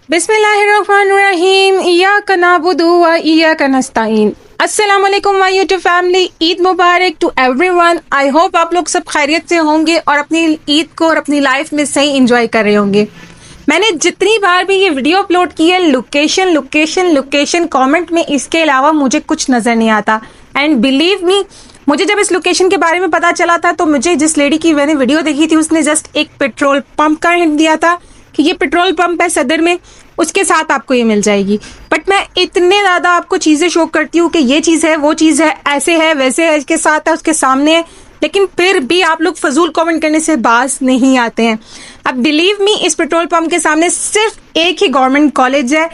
बिस्मिल्लाहिर्रहमानिर्रहीम इय्याका नअबुदु व इय्याका नस्तईन। अस्सलाम वालेकुम माय यूट्यूब फैमिली, ईद मुबारक टू एवरीवन। आई होप आप लोग सब खैरियत से होंगे और अपनी ईद को और अपनी लाइफ में सही एंजॉय कर रहे होंगे। मैंने जितनी बार भी ये वीडियो अपलोड की है, लोकेशन लोकेशन लोकेशन कमेंट में इसके अलावा मुझे कुछ नज़र नहीं आता। एंड बिलीव मी, मुझे जब इस लोकेशन के बारे में पता चला था तो मुझे जिस लेडी की मैंने वीडियो देखी थी उसने जस्ट एक पेट्रोल पंप का हिंट दिया था कि ये पेट्रोल पंप है सदर में, उसके साथ आपको ये मिल जाएगी। बट मैं इतने ज़्यादा आपको चीज़ें शो करती हूँ कि ये चीज़ है, वो चीज़ है, ऐसे है, वैसे है, इसके साथ है, उसके सामने है, लेकिन फिर भी आप लोग फजूल कमेंट करने से बाज नहीं आते हैं। अब बिलीव मी, इस पेट्रोल पंप के सामने सिर्फ एक ही गवर्नमेंट कॉलेज है,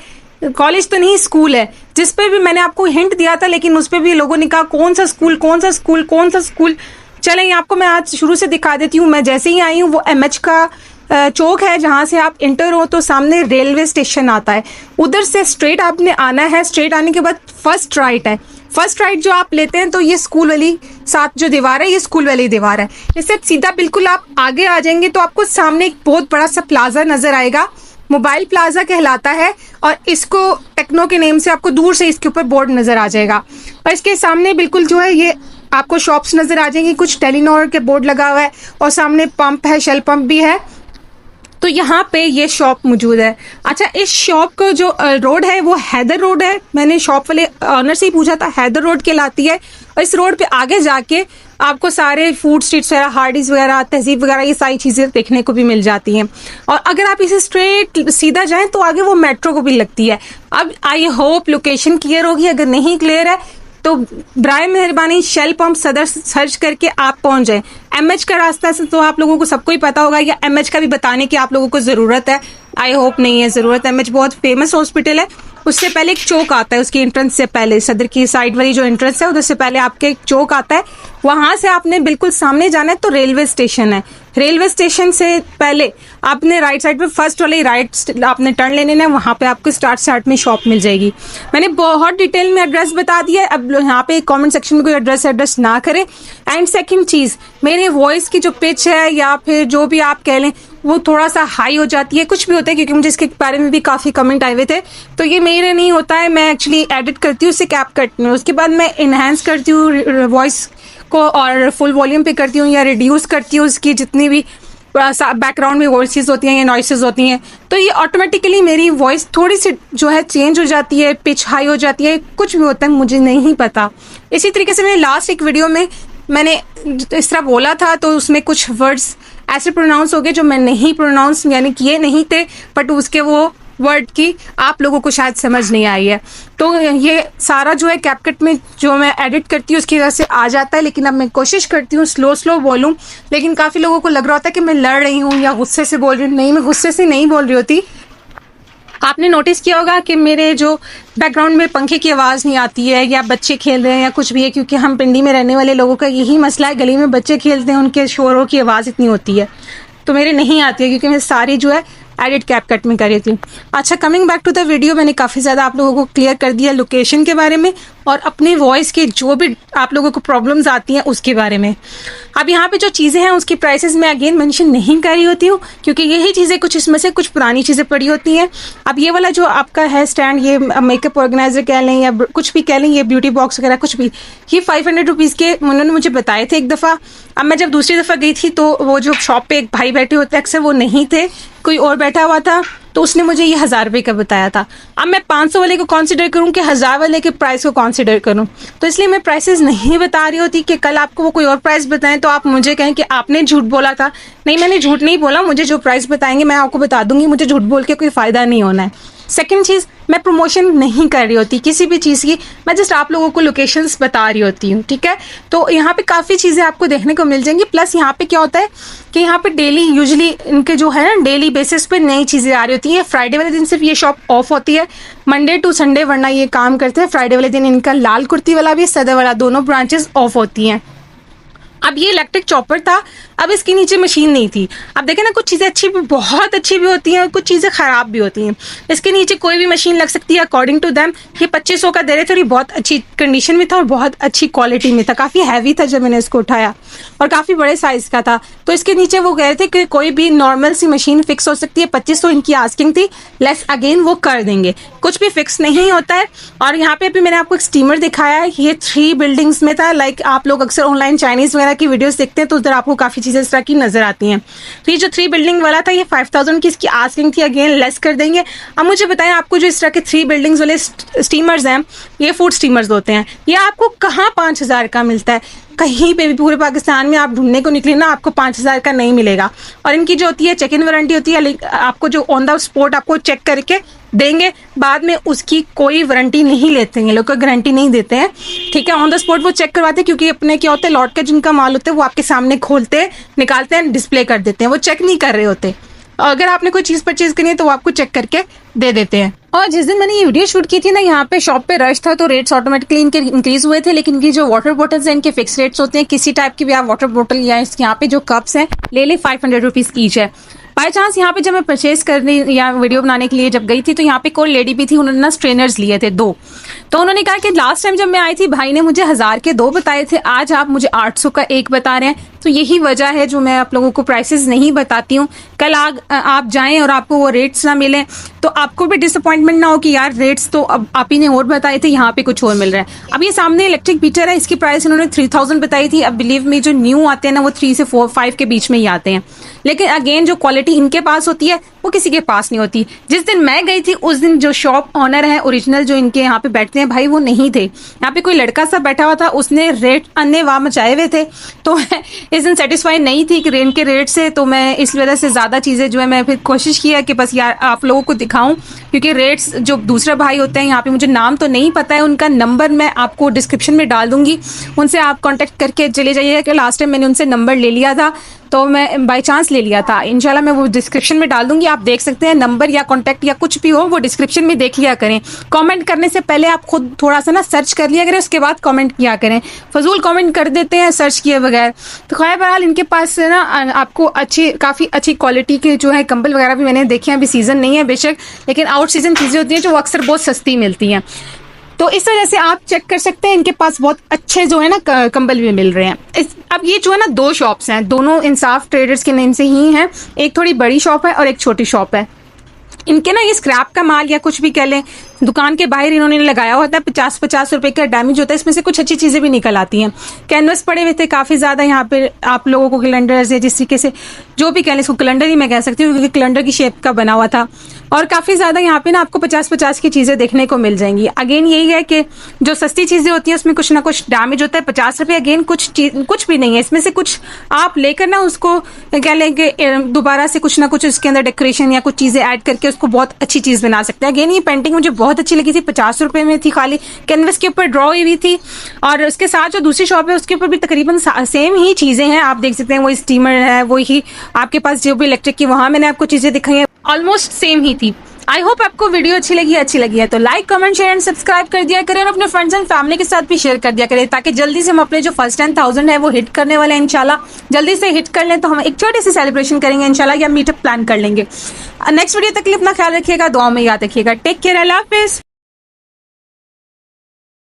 कॉलेज तो नहीं स्कूल है, जिस पे भी मैंने आपको हिंट दिया था, लेकिन उस पर भी लोगों ने कहा कौन सा स्कूल कौन सा स्कूल कौन सा स्कूल। चलें आपको मैं आज शुरू से दिखा देती हूँ। मैं जैसे ही आई हूँ वो एमएच का चौक है, जहाँ से आप इंटर हो तो सामने रेलवे स्टेशन आता है, उधर से स्ट्रेट आपने आना है। स्ट्रेट आने के बाद फर्स्ट राइट है। फर्स्ट राइट जो आप लेते हैं तो ये स्कूल वाली साथ जो दीवार है, ये स्कूल वाली दीवार है। इससे सीधा बिल्कुल आप आगे आ जाएंगे तो आपको सामने एक बहुत बड़ा सा प्लाजा नजर आएगा, मोबाइल प्लाजा कहलाता है, और इसको टेक्नो के नेम से आपको दूर से इसके ऊपर बोर्ड नजर आ जाएगा। और इसके सामने बिल्कुल जो है ये आपको शॉप्स नजर आ जाएंगी, कुछ टेलीनॉर के बोर्ड लगा हुआ है और सामने पंप है, शेल पंप भी है। तो यहाँ पे ये शॉप मौजूद है। अच्छा, इस शॉप को जो रोड है वो हैदर रोड है। मैंने शॉप वाले ऑनर से ही पूछा था, हैदर रोड कहलाती है। और इस रोड पे आगे जाके आपको सारे फूड स्ट्रीट्स वगैरह, हार्डीज वगैरह, तहजीब वगैरह, ये सारी चीज़ें देखने को भी मिल जाती हैं। और अगर आप इसे स्ट्रेट सीधा जाएं तो आगे वो मेट्रो को भी लगती है। अब आई होप लोकेशन क्लियर होगी, अगर नहीं क्लियर है तो बराए मेहरबानी शेल पंप सदर सर्च करके आप पहुंच जाएं। एमएच का रास्ता से तो आप लोगों को सबको ही पता होगा, या एमएच का भी बताने की आप लोगों को ज़रूरत है? आई होप नहीं है ज़रूरत। एमएच बहुत फेमस हॉस्पिटल है, उससे पहले एक चौक आता है, उसकी एंट्रेंस से पहले सदर की साइड वाली जो एंट्रेंस है उधर से पहले आपके एक चौक आता है, वहां से आपने बिल्कुल सामने जाना है तो रेलवे स्टेशन है। रेलवे स्टेशन से पहले आपने राइट साइड पे फर्स्ट वाले राइट आपने टर्न लेने है, वहां पे आपको स्टार्ट में शॉप मिल जाएगी। मैंने बहुत डिटेल में एड्रेस बता दिया है, अब यहाँ पे कमेंट सेक्शन में कोई एड्रेस ना करें। एंड सेकंड चीज़, मेरे वॉइस की जो पिच है या फिर जो भी आप कह लें वो थोड़ा सा हाई हो जाती है, कुछ भी होता है, क्योंकि मुझे इसके बारे में भी काफ़ी कमेंट आए हुए थे। तो ये मेरे नहीं होता है, मैं एक्चुअली एडिट करती हूँ, उसे कैप करती हूँ, उसके बाद मैं इन्हेंस करती हूँ वॉइस को और फुल वॉल्यूम पे करती हूँ या रिड्यूस करती हूँ उसकी जितनी भी बैकग्राउंड में वॉइसेस होती हैं या नॉइसेस होती हैं, तो ये ऑटोमेटिकली मेरी वॉइस थोड़ी सी जो है चेंज हो जाती है, पिच हाई हो जाती है, कुछ भी होता है मुझे नहीं पता। इसी तरीके से मैंने लास्ट एक वीडियो में मैंने इस तरह बोला था तो उसमें कुछ वर्ड्स ऐसे प्रोनाउंस हो गए जो मैं नहीं प्रोनाउंस यानी किए नहीं थे, बट उसके वो वर्ड की आप लोगों को शायद समझ नहीं आई है। तो ये सारा जो है कैपकट में जो मैं एडिट करती हूँ उसकी वजह से आ जाता है, लेकिन अब मैं कोशिश करती हूँ स्लो बोलूँ। लेकिन काफ़ी लोगों को लग रहा होता है कि मैं लड़ रही हूँ या गुस्से से बोल रही हूँ। नहीं, मैं गुस्से से नहीं बोल रही होती। आपने नोटिस किया होगा कि मेरे जो बैकग्राउंड में पंखे की आवाज़ नहीं आती है या बच्चे खेल रहे हैं या कुछ भी है, क्योंकि हम पिंडी में रहने वाले लोगों का यही मसला है, गली में बच्चे खेलते हैं, उनके शोरों की आवाज़ इतनी होती है, तो मेरे नहीं आती है क्योंकि मैं सारी जो है एडिट कैपकट में कर रही थी। अच्छा, coming back to the video, मैंने काफ़ी ज़्यादा आप लोगों को क्लियर कर दिया लोकेशन के बारे में और अपनी वॉइस के जो भी आप लोगों को प्रॉब्लम्स आती हैं उसके बारे में। अब यहाँ पे जो चीज़ें हैं उसकी प्राइसेस मैं अगेन मेंशन नहीं कर रही होती हूँ, क्योंकि यही चीज़ें कुछ इसमें से कुछ पुरानी चीज़ें पड़ी होती हैं। अब ये वाला जो आपका है स्टैंड, ये मेकअप ऑर्गेनाइजर कह लें या कुछ भी कह लें, ये ब्यूटी बॉक्स वगैरह कुछ भी, ये 500 रुपीज़ के उन्होंने मुझे बताए थे एक दफ़ा। अब मैं जब दूसरी दफ़ा गई थी तो वो जो शॉप पे एक भाई बैठे होते अक्सर वो नहीं थे, कोई और बैठा हुआ था, तो उसने मुझे ये 1000 रुपये का बताया था। अब मैं 500 वाले को कंसिडर करूं कि 1000 वाले के प्राइस को कंसिडर करूं, तो इसलिए मैं प्राइसेस नहीं बता रही होती कि कल आपको वो कोई और प्राइस बताएं तो आप मुझे कहें कि आपने झूठ बोला था। नहीं, मैंने झूठ नहीं बोला, मुझे जो प्राइस बताएंगे मैं आपको बता दूंगी, मुझे झूठ बोल के कोई फ़ायदा नहीं होना है। सेकंड चीज़, मैं प्रमोशन नहीं कर रही होती किसी भी चीज़ की, मैं जस्ट आप लोगों को लोकेशंस बता रही होती हूँ, ठीक है। तो यहाँ पे काफ़ी चीज़ें आपको देखने को मिल जाएंगी। प्लस यहाँ पे क्या होता है कि यहाँ पे डेली यूजुअली इनके जो है ना डेली बेसिस पे नई चीज़ें आ रही होती हैं। फ्राइडे वाले दिन सिर्फ ये शॉप ऑफ होती है, मंडे टू संडे वरना ये काम करते हैं। फ्राइडे वाले दिन इनका लाल कुर्ती वाला भी सदर वाला दोनों ब्रांचेस ऑफ होती हैं। अब ये इलेक्ट्रिक चॉपर था, अब इसके नीचे मशीन नहीं थी। अब देखें ना, कुछ चीज़ें अच्छी भी, बहुत अच्छी भी होती हैं और कुछ चीज़ें ख़राब भी होती हैं। इसके नीचे कोई भी मशीन लग सकती है अकॉर्डिंग टू दैम। ये 2500 का दे रहे थे और ये बहुत अच्छी कंडीशन में था और बहुत अच्छी क्वालिटी में था। काफ़ी हैवी था जब मैंने इसको उठाया और काफ़ी बड़े साइज़ का था। तो इसके नीचे वो कह रहे थे कि कोई भी नॉर्मल सी मशीन फिक्स हो सकती है। 2500 इनकी आस्किंग थी, लेस अगेन वो कर देंगे, कुछ भी फिक्स नहीं होता है। और यहाँ पे भी मैंने आपको एक स्टीमर दिखाया है, ये 3 बिल्डिंग्स में था। लाइक आप लोग अक्सर ऑनलाइन चाइनीज़ वगैरह की वीडियोस देखते हैं तो उधर आपको काफ़ी चीज़ें इस तरह की नजर आती हैं। तो ये जो 3 बिल्डिंग वाला था, ये 5000 की इसकी आस्किंग थी, अगेन लेस कर देंगे। अब मुझे बताएं, आपको जो इस तरह के 3 बिल्डिंग्स वाले स्टीमर्स हैं, ये फूड स्टीमर्स होते हैं, ये आपको कहाँ 5000 का मिलता है? कहीं पे भी पूरे पाकिस्तान में आप ढूंढने को निकले ना, आपको 5000 का नहीं मिलेगा। और इनकी जो होती है चेक इन वारंटी होती है, आपको जो ऑन द स्पॉट आपको चेक करके देंगे, बाद में उसकी कोई वारंटी नहीं लेते हैं, ये लोग कोई गारंटी नहीं देते हैं। ठीक है, ऑन द स्पॉट वो चेक करवाते हैं, क्योंकि अपने क्या होता है, लौट के जिनका माल होता है वो आपके सामने खोलते हैं, निकालते हैं, डिस्प्ले कर देते हैं, वो चेक नहीं कर रहे होते। और अगर आपने कोई चीज़ परचेज करनी है तो वो आपको चेक करके दे देते हैं। और जिस दिन मैंने ये वीडियो शूट की थी ना, यहाँ पे शॉप पे रश था तो रेट्स ऑटोमेटिकली इनके इंक्रीज हुए थे। लेकिन इनकी जो वाटर बॉटल्स हैं, इनके फिक्स रेट्स होते हैं। किसी टाइप की भी आप वाटर बॉटल या यहाँ पे जो कप्स हैं ले लें, 500 रुपीज़ ईच है। बाई चांस यहाँ पे जब मैं परचेज करने या वीडियो बनाने के लिए जब गई थी तो यहाँ पे कोई लेडी भी थी, उन्होंने ना स्ट्रेनर्स लिए थे 2। तो उन्होंने कहा कि लास्ट टाइम जब मैं आई थी भाई ने मुझे 1000 के 2 बताए थे, आज आप मुझे 800 का 1 बता रहे हैं। तो यही वजह है जो मैं आप लोगों को प्राइसेस नहीं बताती हूँ। कल आप जाएं और आपको वो रेट्स ना मिलें तो आपको भी डिसअपॉइंटमेंट ना हो कि यार रेट्स तो अब आप ही ने और बताए थे, यहाँ पे कुछ और मिल रहा है। अब ये सामने इलेक्ट्रिक बीटर है, इसकी प्राइस इन्होंने 3000 बताई थी। अब बिलीव मी, जो न्यू आते हैं ना वो 3 से 4-5 के बीच में ही आते हैं। लेकिन अगेन जो क्वालिटी इनके पास होती है वो किसी के पास नहीं होती। जिस दिन मैं गई थी उस दिन जो शॉप ऑनर है ओरिजिनल, जो इनके यहाँ पे बैठते हैं भाई, वो नहीं थे। यहाँ पे कोई लड़का सा बैठा हुआ था, उसने रेट अन्य वाह मचाए हुए थे। तो मैं इस दिन सेटिस्फाई नहीं थी कि इनके रेट से, तो मैं इस वजह से ज़्यादा चीज़ें जो है मैं फिर कोशिश किया कि बस यार आप लोगों को दिखाऊं। क्योंकि रेट्स जो दूसरे भाई होते हैं यहाँ पे, मुझे नाम तो नहीं पता है उनका, नंबर मैं आपको डिस्क्रिप्शन में डाल दूंगी, उनसे आप कॉन्टेक्ट करके चले जाइएगा। कि लास्ट टाइम मैंने उनसे नंबर ले लिया था, तो मैं बाय चांस ले लिया था। इंशाल्लाह मैं वो डिस्क्रिप्शन में डाल दूंगी, आप देख सकते हैं। नंबर या कांटेक्ट या कुछ भी हो वो डिस्क्रिप्शन में देख लिया करें। कमेंट करने से पहले आप खुद थोड़ा सा ना सर्च कर लिया करें, उसके बाद कमेंट किया करें। फजूल कमेंट कर देते हैं सर्च किए बगैर। तो खैर बहरहाल इनके पास ना आपको काफ़ी अच्छी क्वालिटी के जो है कंबल वगैरह भी मैंने देखे हैं। अभी सीज़न नहीं है बेशक, लेकिन आउट सीज़न चीज़ें होती हैं जो अक्सर बहुत सस्ती मिलती हैं। तो इस वजह से आप चेक कर सकते हैं, इनके पास बहुत अच्छे जो है ना कंबल भी मिल रहे हैं। अब ये जो है ना 2 शॉप्स हैं, दोनों इंसाफ ट्रेडर्स के नेम से ही हैं। एक थोड़ी बड़ी शॉप है और एक छोटी शॉप है। इनके ना ये स्क्रैप का माल या कुछ भी कह लें, दुकान के बाहर इन्होंने लगाया होता है। 50-50 रुपए का डैमेज होता है, इसमें से कुछ अच्छी चीज़ें भी निकल आती हैं। कैनवस पड़े हुए थे काफ़ी ज़्यादा यहाँ पे, आप लोगों को कैलेंडर्स या जिस तरीके से जो भी कह लें, इसको कैलेंडर ही मैं कह सकती हूँ क्योंकि कैलेंडर की शेप का बना हुआ था। और काफ़ी ज़्यादा यहाँ पे ना आपको 50-50 की चीज़ें देखने को मिल जाएंगी। अगेन यही है कि जो सस्ती चीज़ें होती हैं उसमें कुछ ना कुछ डैमेज होता है। 50 रुपये अगेन कुछ भी नहीं है, इसमें से कुछ आप लेकर ना उसको कह लें कि दोबारा से कुछ ना कुछ उसके अंदर डेकोरेशन या कुछ चीज़ें ऐड करके उसको बहुत अच्छी चीज़ बना सकते हैं। अगेन ये पेंटिंग मुझे बहुत अच्छी लगी थी, 50 रुपये में थी, खाली कैनवस के ऊपर ड्रॉ हुई थी। और उसके साथ जो दूसरी शॉप है उसके ऊपर भी तकरीबन सेम ही चीज़ें हैं, आप देख सकते हैं। वही स्टीमर है, वही आपके पास जो भी इलेक्ट्रिक की वहाँ मैंने आपको चीज़ें दिखाई हैं, ऑलमोस्ट सेम ही थी। आई होप आपको वीडियो अच्छी लगी है तो like comment share and subscribe कर दिया करें और अपने फ्रेंड्स एंड फैमिली के साथ भी शेयर कर दिया करें, ताकि जल्दी से हम अपने जो फर्स्ट 10,000 है वो हिट करने वाले हैं। इंशाल्लाह जल्दी से हिट कर लें तो हम एक छोटी सी सेलिब्रेशन करेंगे इंशाल्लाह, या मीटअप प्लान कर लेंगे। नेक्स्ट वीडियो तक के लिए अपना ख्याल रखिएगा, दुआ में याद रखिएगा। टेक केयर, अल्लाह हाफिज़।